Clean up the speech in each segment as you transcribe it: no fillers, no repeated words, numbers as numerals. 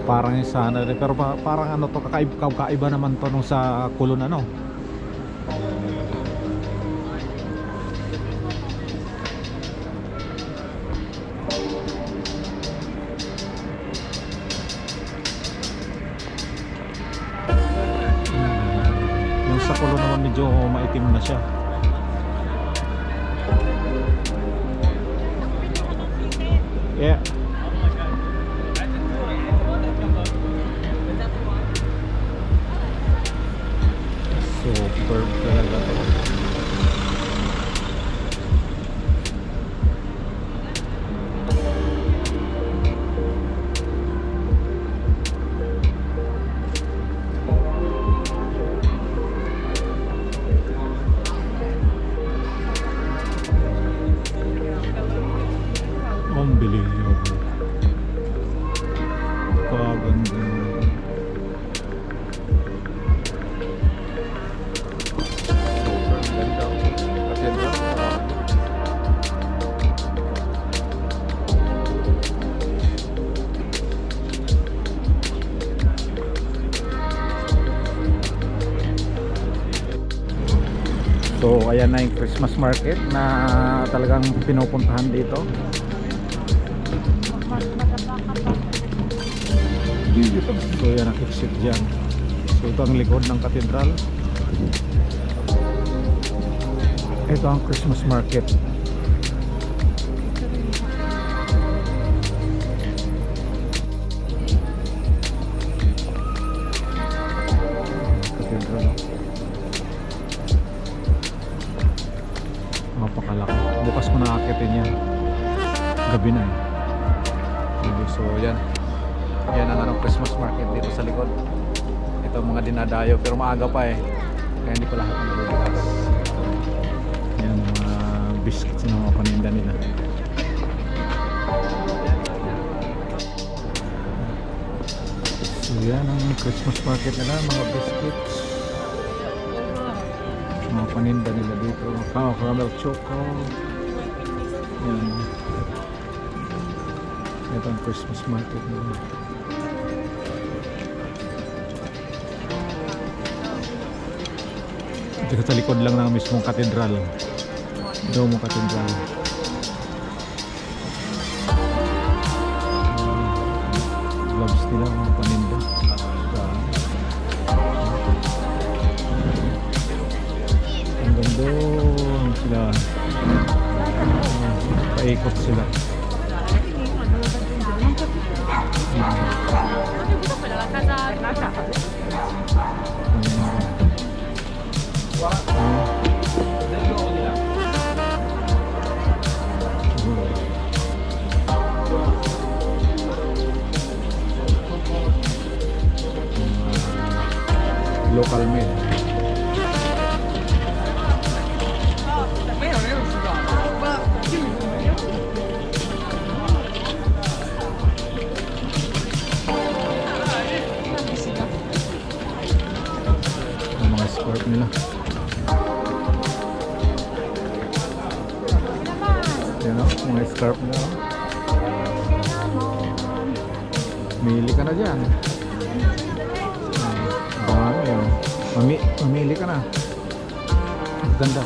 Parang sana pero parang ano to, kakaiba naman to nung sa Kulon ano. Yung sa Kulon naman medyo maitim na siya. Yeah. Superb talaga to. Unbelievable. Kaganda. So ayan na yung Christmas market na talagang pinupuntahan dito. So yan ang exit dyan. So ito ang likod ng katedral. Ito ang Christmas market. Katedral. Napakalaki. Bukas ko naakitin yan. Gabi na eh. So yan. Yan ang Christmas market dito sa likod. Ito mga dinadayo pero maaga pa eh. Kaya hindi pa lahat ng nagagawa. Yan mga biscuits na mga paninda nila. So yan ang Christmas market nila, mga biscuits. Mga paninda nila dito. Caramel choco. Yan. Ito ang Christmas market nila. Dito sa likod lang ng mismong katedral. Domo Katedral. Gloves nila, mga paninda. Hanggang doon sila. Paikot sila. Local made. Ang mga scarf nila. Yan o, mga scarf nila. Mili ka na dyan. Mamili ka na. Ang ganda.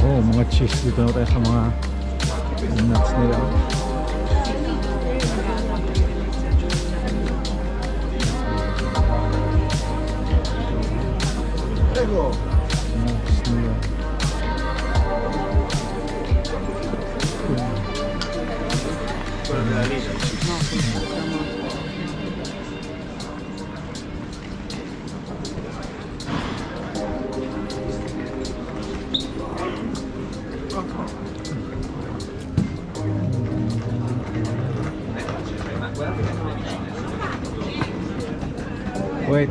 Oh, mga cheese. Dito na tayo sa mga nuts nila. Nuts nila. Wait.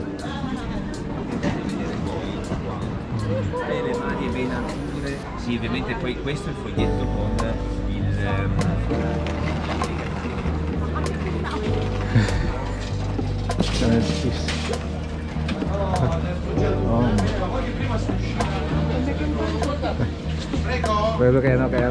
Le mani bene sì, ovviamente poi questo è il foglietto con il Chanel cheese. Oh. Pwede kayo na kaya.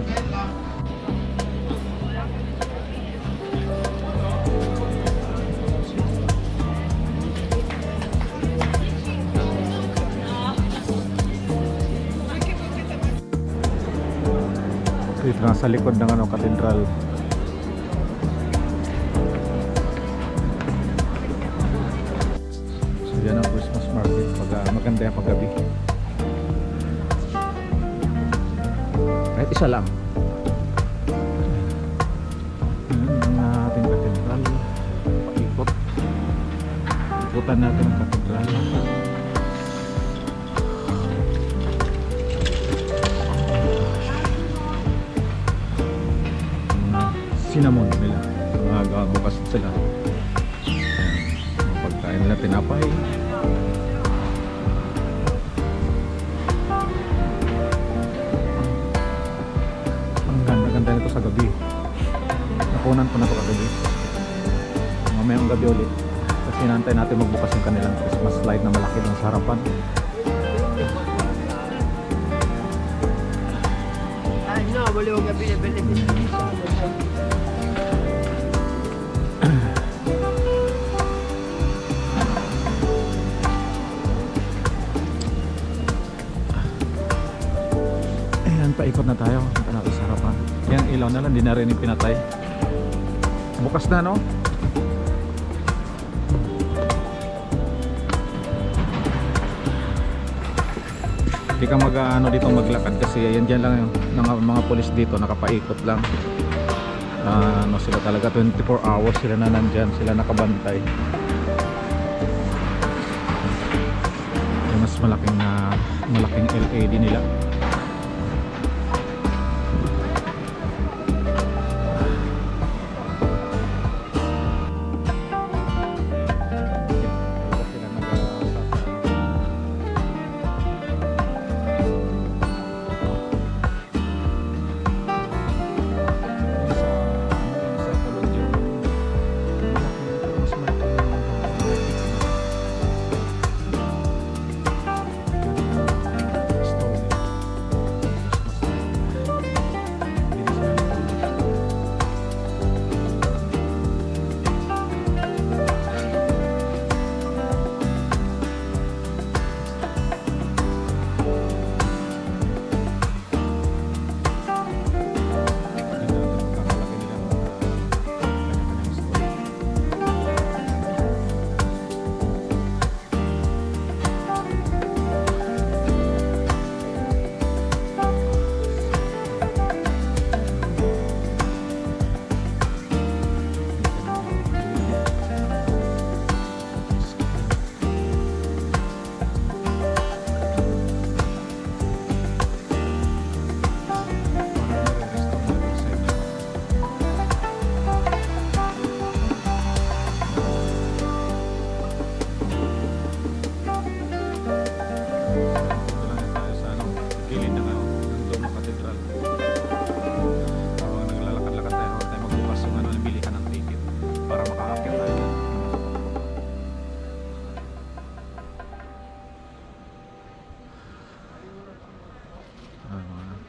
Dito lang sa likod ng katedral. So yan ang Christmas market pag maganda yung paggabi. Kahit isa lang. Yan ang ating katedral. Paikot. Ikutan natin ang katedral. Cinnamon nila, mga bukas sila. Ayan, pagkain nila tinapay. Ang ganda nito sa gabi. Nakunan ko na ito kagabi. Mamayang gabi ulit kasi nantay natin magbukas yung kanilang Christmas light na malaki lang sa harapan. No, boleh orang beli-beli. Paikot na tayo. Punta natin sa harapan. Yan ilaw na lang, hindi na rin yung pinatay. Bukas na, no? Hindi ka dito maglakad kasi yan dyan lang yung mga polis dito nakapaikot lang. Sila talaga 24 hours sila na nandyan, sila nakabantay. Yung mas malaking LED nila.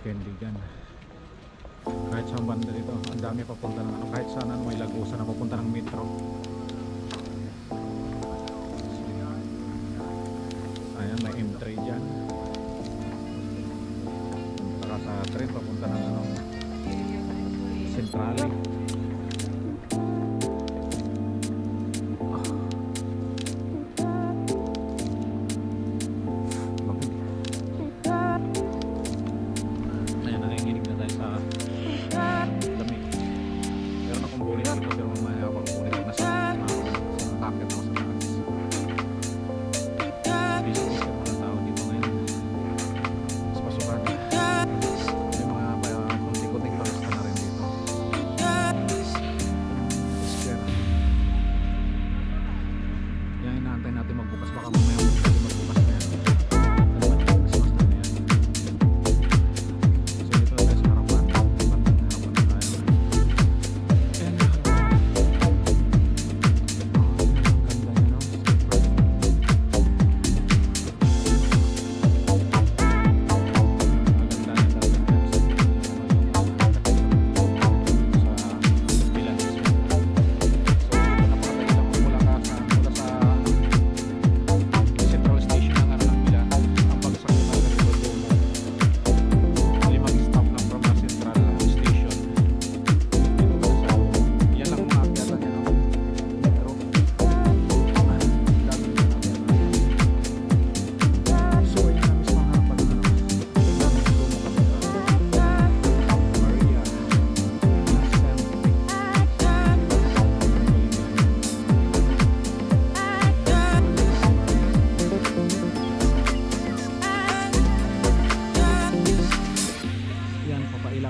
Kendigan. Kahit sa banda dito, ang dami papunta ng kahit saan may lagusan na papunta ng metro. Ayan, may M3 dyan. Saka sa train papunta ng Centrale.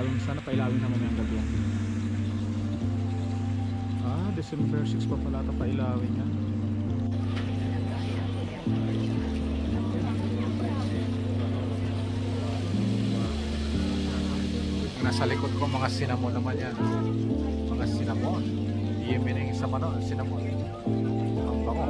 pailawin, sana pailawin na mamayang gabi yan. December 6 pa pala ito pailawin yan. Nasa likod ko mga cinnamon naman yan. Mga cinnamon. Iimin yung isa man o, cinnamon. Ang bango.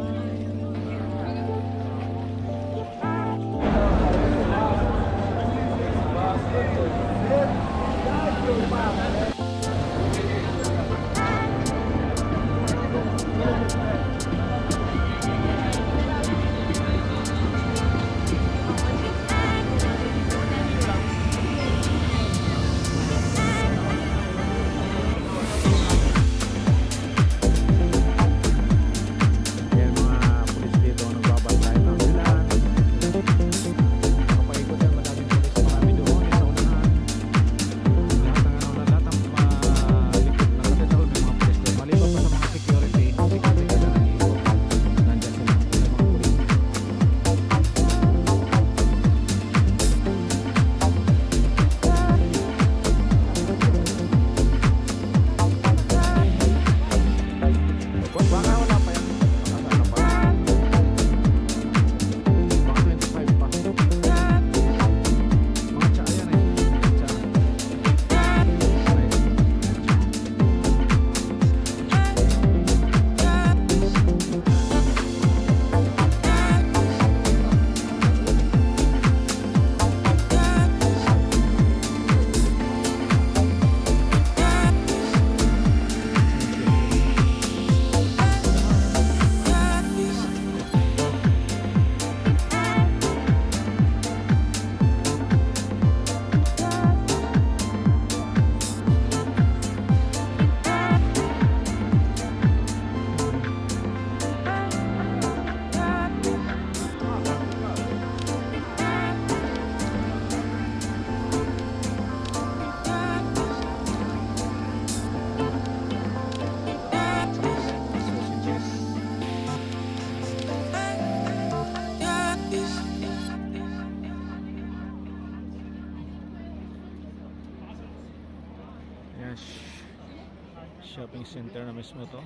Shopping center na mismo to.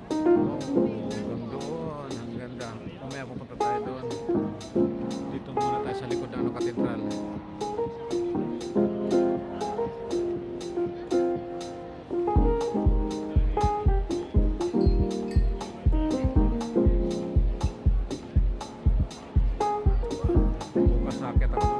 Hanggang doon, ang ganda. Mamaya pupunta tayo doon. Dito muna tayo sa likod ng katedral. Bukas sakit ako.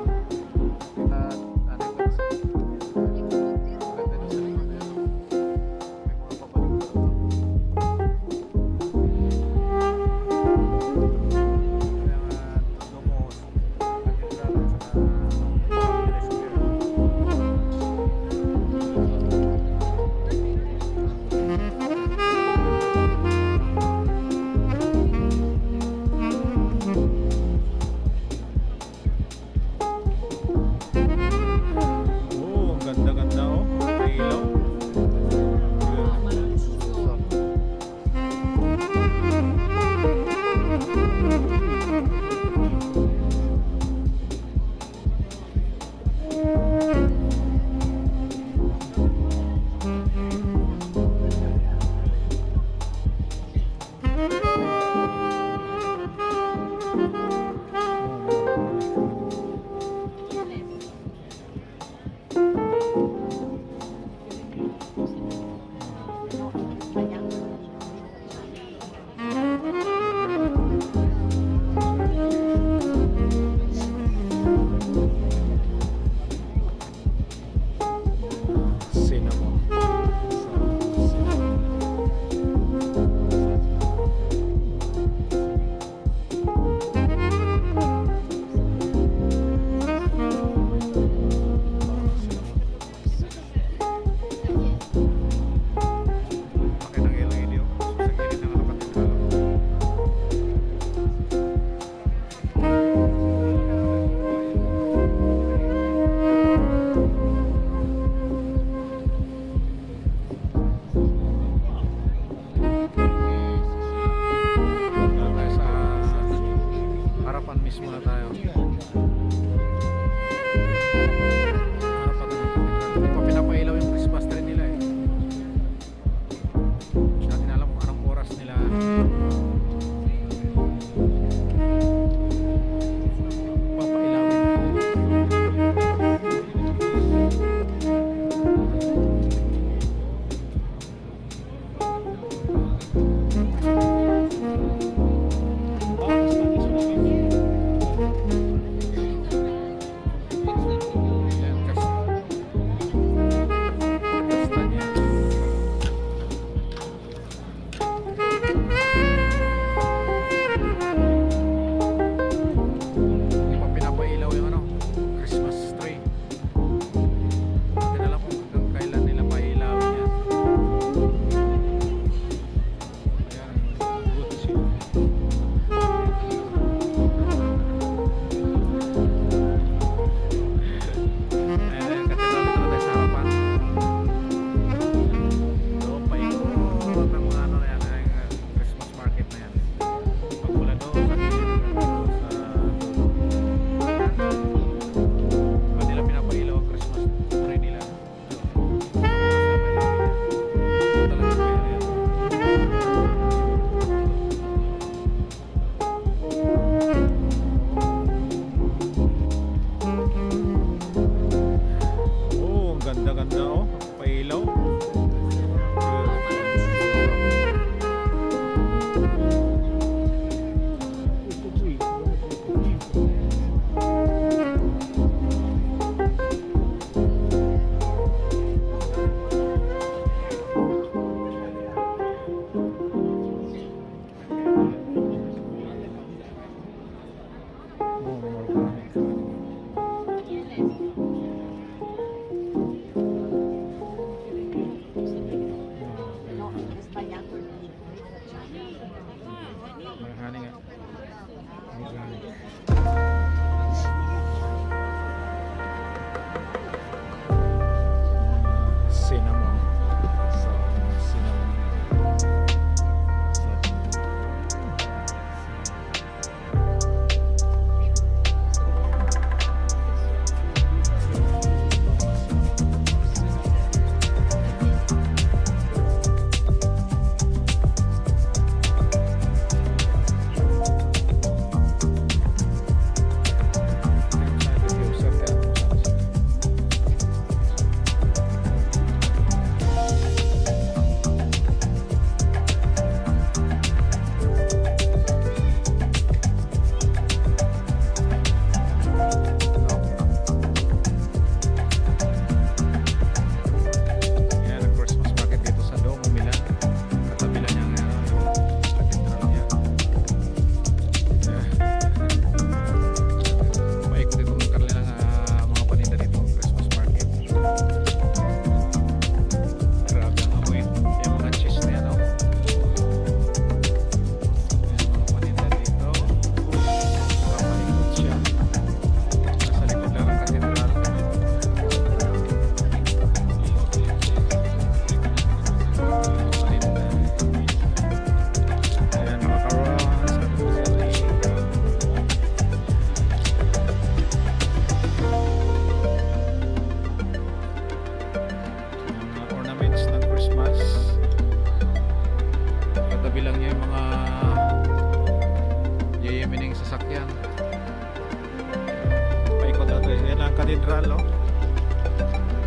cathedral, oh.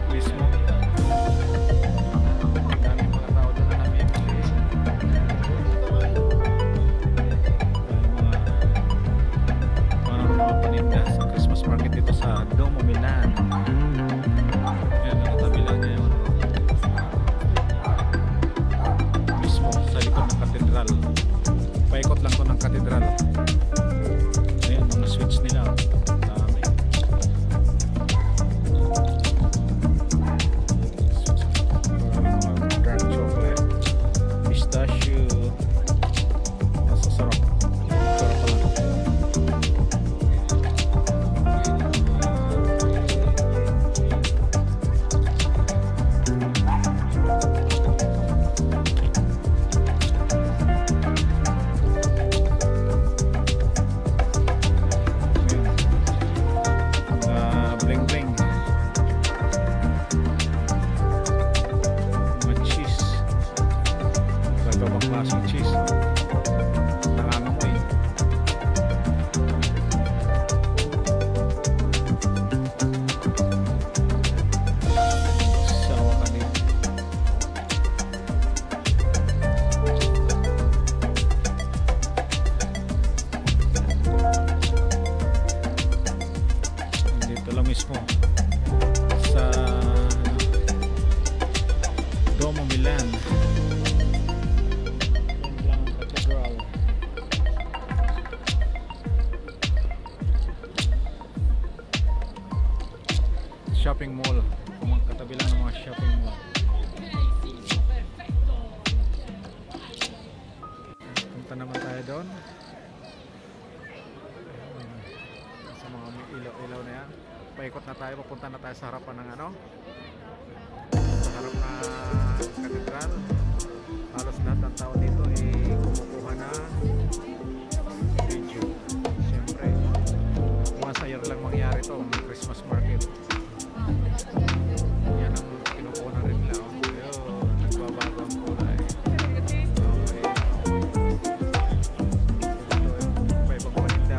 Mismo. Daming mga tao doon na namimili. Mga paninda sa Christmas market dito sa Duomo, Milan. Ayan, nakatabi lang niya yun. Mismo sa likod ng katedral. Paikot lang to ng katedral. Ayan, mga switch nila. Dami. Dark chocolate, pistachio. Masasarap. Sarap pa lang. Bling bling. Mga cheese. Iba-ibang klaseng cheese. Nangangamoy. Sawa kanina. Dito lang mismo sa Duomo, Milan. Yan lang ang cathedral. Shopping mall. Katabi lang ng mga shopping mall. Punta naman tayo doon sa mga ilaw-ilaw na yan. Paikot na tayo, papunta na tayo sa harapan ng ano, sa harap na katedral. Halos lahat ng tao dito ay kumukuha na video. Siyempre once a year lang mangyari to, ang Christmas market. Yan ang kinukuha na rin nila. Ayun, nagbabago ang kulay. Okay. Iba-ibang paninda.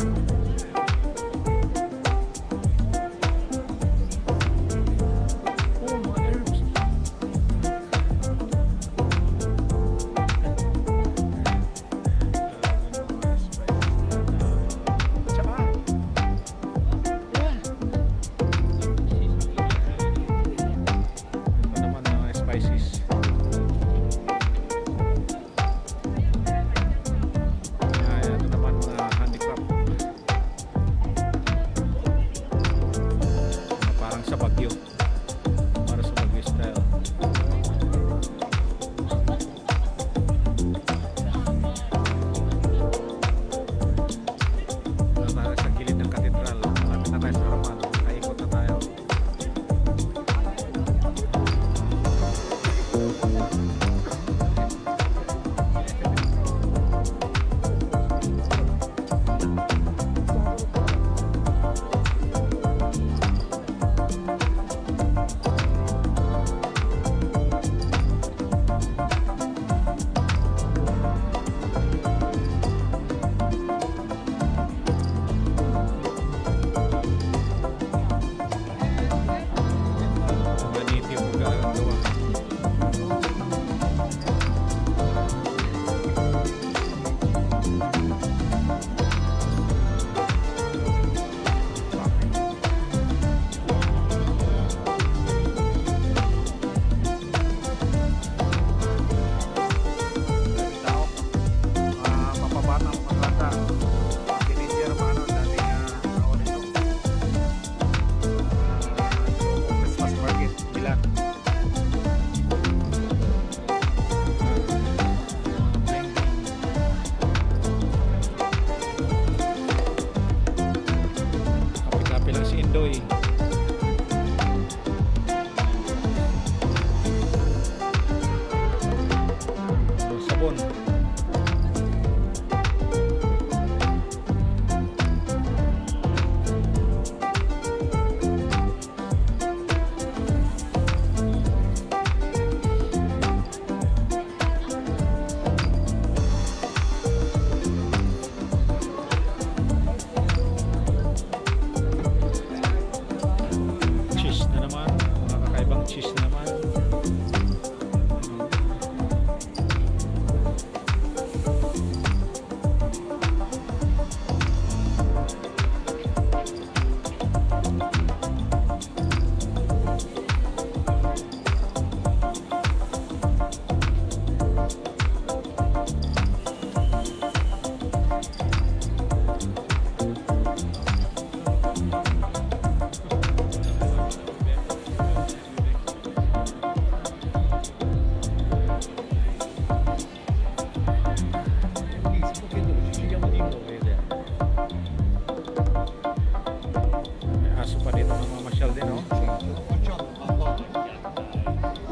dito namamasyal din, oh.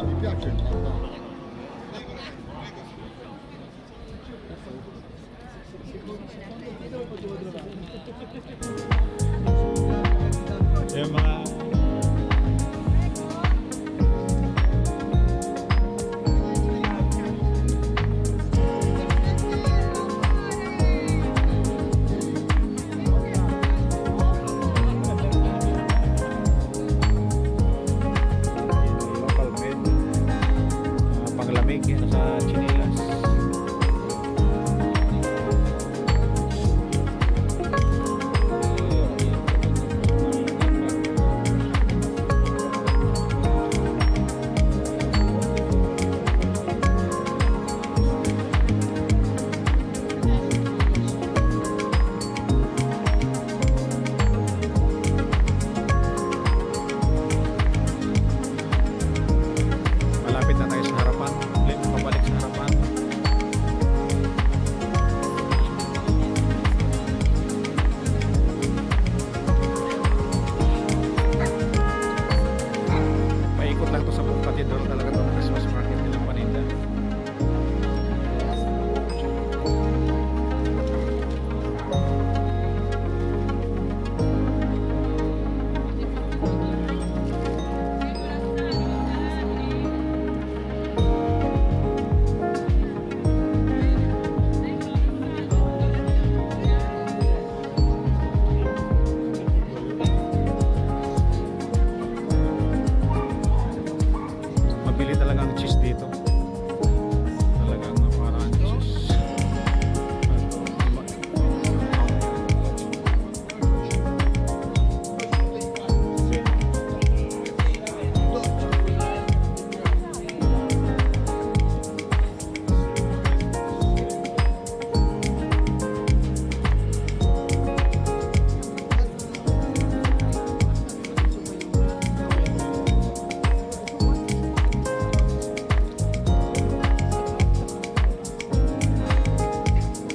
Mi piace il papà. Yung mga local made panglamig yan sa chinelas. Malapit na tayo sa harapan. Ulit pabalik sa harapan. Paikot lang to sa buong katedral talaga itong Christmas market nilang paninda. Mabili talaga ang cheese dito. Talagang parang cheese.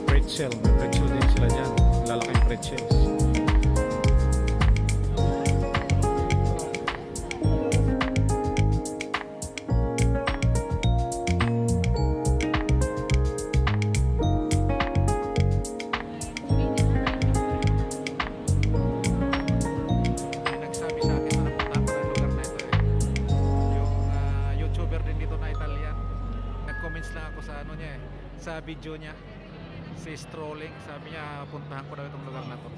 Pretzel, may pretzel din sila dyan. Lalaking pretzels. May nagsabi sa akin na napunta ko ng lugar na ito eh. Yung YouTuber din dito na Italian. Nag-comments lang ako sa ano niya eh, sa video niya. Si Strolling, sabi niya puntahan ko daw itong lugar na to.